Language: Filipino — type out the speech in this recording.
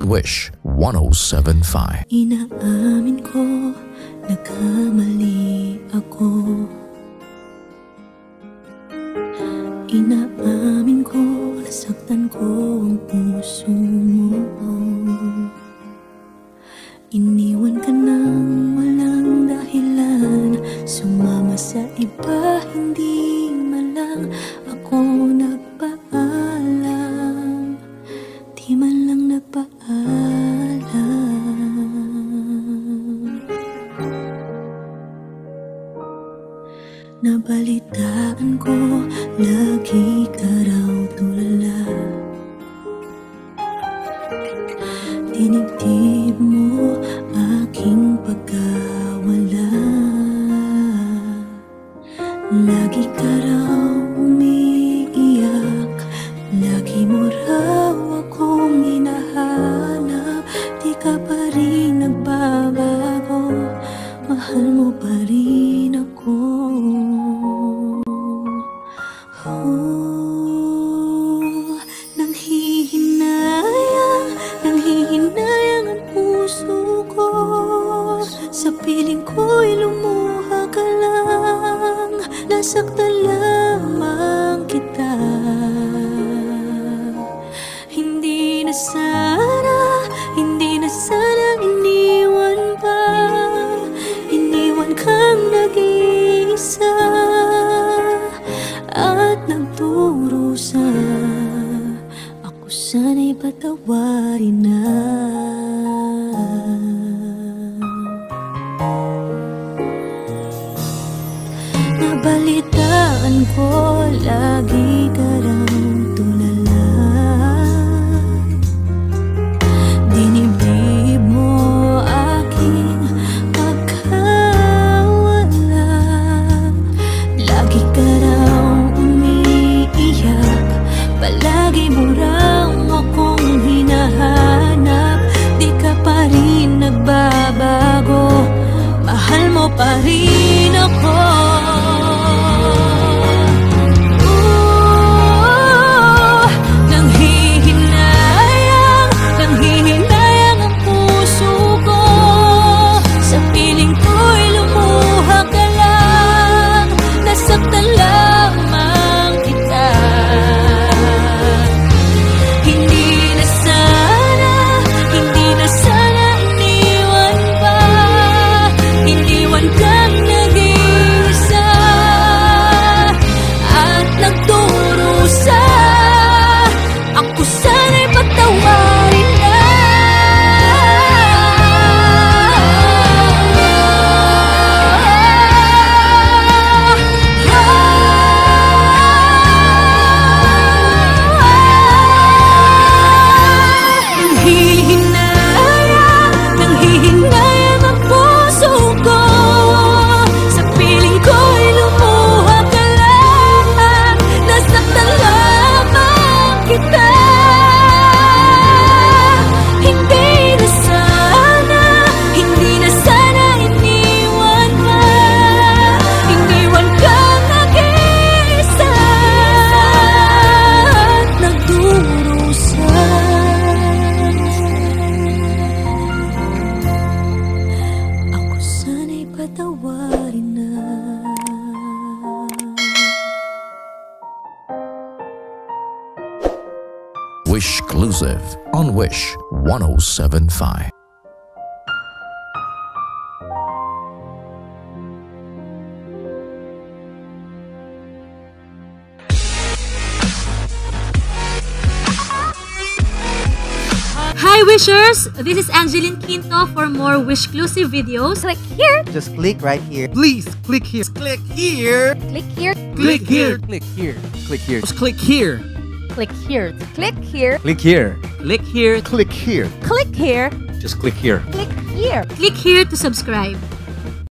Wish 107.5. Inaamin ko, nagkamali ako. Inaamin ko, nasaktan ko ang puso mo. Iniwan ka nang walang dahilan, sumama sa iba, hindi man lang ako nagpaalam. Di man lang nagpaalam. Nabalitaan ko, lagi ka raw tulala. Dinibdib mo aking pagkawala. Lagi ka raw umiiyak, lagi mo raw akong hinahanap. Di ka pa rin nagbabago, mahal mo pa rin ako. Nanghihinayang ang puso ko. Sa piling ko'y lumuha ka lang, nasaktan lamang kita. Hindi na sana iniwan pa. Iniwan kang nag-iisa at nagdurusa. Ako sana'y patawarin na. Nabalitaan ko, lagi ka raw tulala. Dinibdib mo aking pagkawala. Lagi ka raw umiiyak, palagi mo raw akong hinahanap. Di ka pa rin nagbabago, mahal mo pa rin ako. Nanghihinayang ang puso ko. Sa piling ko'y lumuha ka lang, nasaktan lamang kita. Hindi na sana iniwan pa. Iniwan kang nag-iisa at nagdurusa. Ako sana'y patawarin na. Nanghihinayang ang puso ko. Sa piling ko'y lumuha ka lang, nasaktan lamang kita. Hindi na sana iniwan ka. Iniwan kang nag-iisa at nagdurusa. Ako sana'y patawarin na. Wish exclusive on Wish 107.5. Hi Wishers! This is Angeline Quinto. For more Wish-clusive videos, Click here. Just click right here. Please click here. Click here. Click here. Click here. Click here. Click here. Just click here. Click here. Click here. Click here. Click here. Click here. Click here. Just click here. Click here. click here to subscribe.